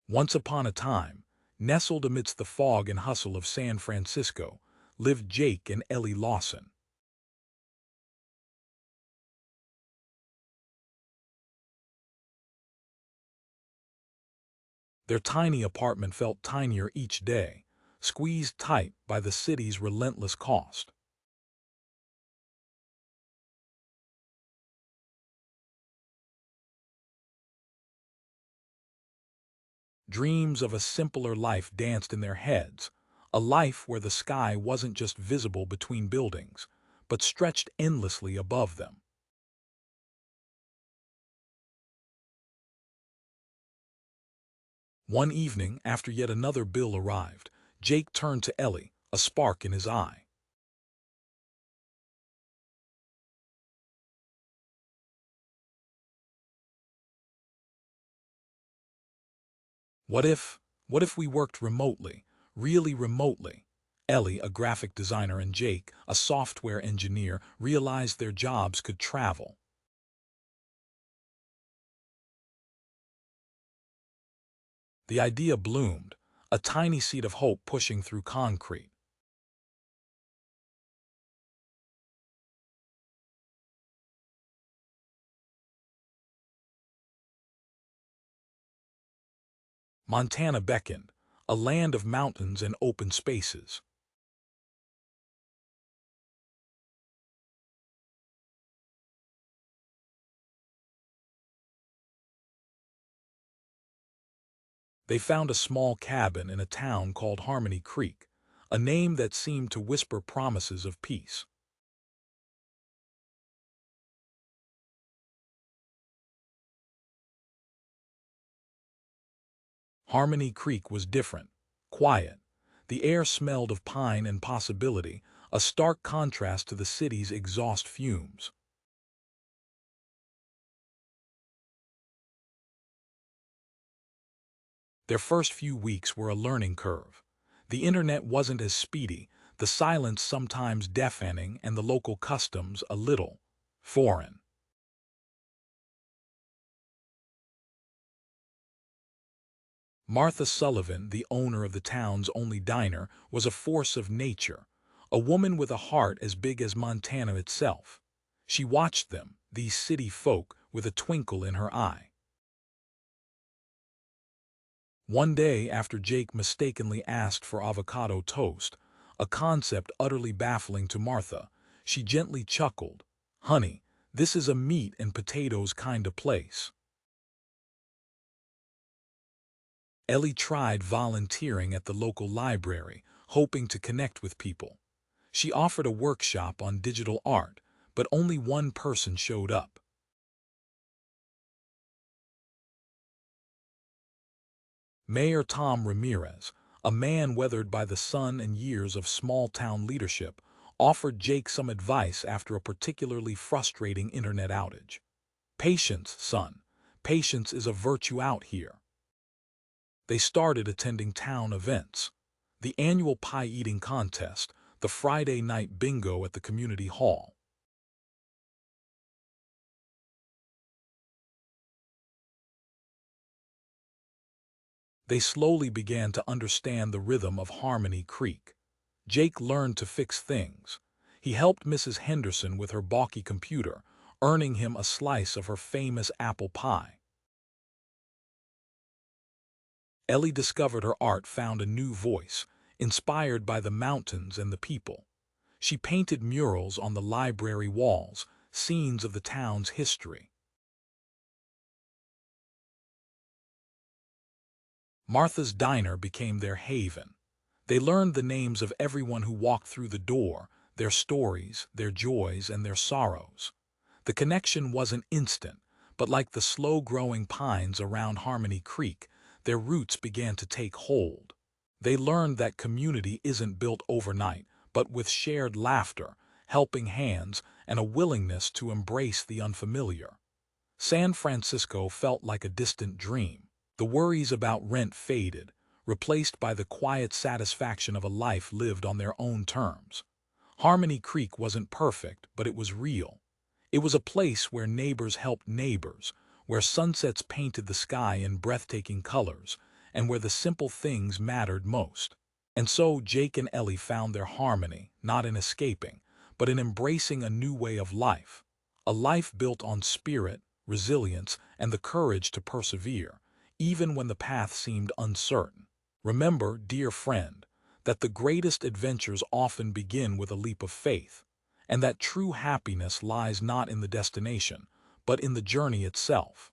Once upon a time, nestled amidst the fog and hustle of San Francisco, lived Jake and Ellie Lawson. Their tiny apartment felt tinier each day, squeezed tight by the city's relentless cost. Dreams of a simpler life danced in their heads, a life where the sky wasn't just visible between buildings, but stretched endlessly above them. One evening, after yet another bill arrived, Jake turned to Ellie, a spark in his eye. What if, what if we worked remotely, really remotely? Ellie, a graphic designer, and Jake, a software engineer, realized their jobs could travel. The idea bloomed, a tiny seed of hope pushing through concrete. Montana beckoned, a land of mountains and open spaces. They found a small cabin in a town called Harmony Creek, a name that seemed to whisper promises of peace. Harmony Creek was different, quiet. The air smelled of pine and possibility, a stark contrast to the city's exhaust fumes. Their first few weeks were a learning curve. The internet wasn't as speedy, the silence sometimes deafening, and the local customs a little foreign. Martha Sullivan, the owner of the town's only diner, was a force of nature, a woman with a heart as big as Montana itself. She watched them, these city folk, with a twinkle in her eye. One day, after Jake mistakenly asked for avocado toast, a concept utterly baffling to Martha, she gently chuckled. "Honey, this is a meat and potatoes kind of place." Ellie tried volunteering at the local library, hoping to connect with people. She offered a workshop on digital art, but only one person showed up. Mayor Tom Ramirez, a man weathered by the sun and years of small-town leadership, offered Jake some advice after a particularly frustrating internet outage. "Patience, son. Patience is a virtue out here." They started attending town events. The annual pie-eating contest, the Friday night bingo at the community hall. They slowly began to understand the rhythm of Harmony Creek. Jake learned to fix things. He helped Mrs. Henderson with her balky computer, earning him a slice of her famous apple pie. Ellie discovered her art found a new voice, inspired by the mountains and the people. She painted murals on the library walls, scenes of the town's history. Martha's Diner became their haven. They learned the names of everyone who walked through the door, their stories, their joys, and their sorrows. The connection wasn't instant, but like the slow-growing pines around Harmony Creek, their roots began to take hold. They learned that community isn't built overnight, but with shared laughter, helping hands, and a willingness to embrace the unfamiliar. San Francisco felt like a distant dream. The worries about rent faded, replaced by the quiet satisfaction of a life lived on their own terms. Harmony Creek wasn't perfect, but it was real. It was a place where neighbors helped neighbors, where sunsets painted the sky in breathtaking colors, and where the simple things mattered most. And so Jake and Ellie found their harmony, not in escaping, but in embracing a new way of life. A life built on spirit, resilience, and the courage to persevere, even when the path seemed uncertain. Remember, dear friend, that the greatest adventures often begin with a leap of faith, and that true happiness lies not in the destination, but in the journey itself.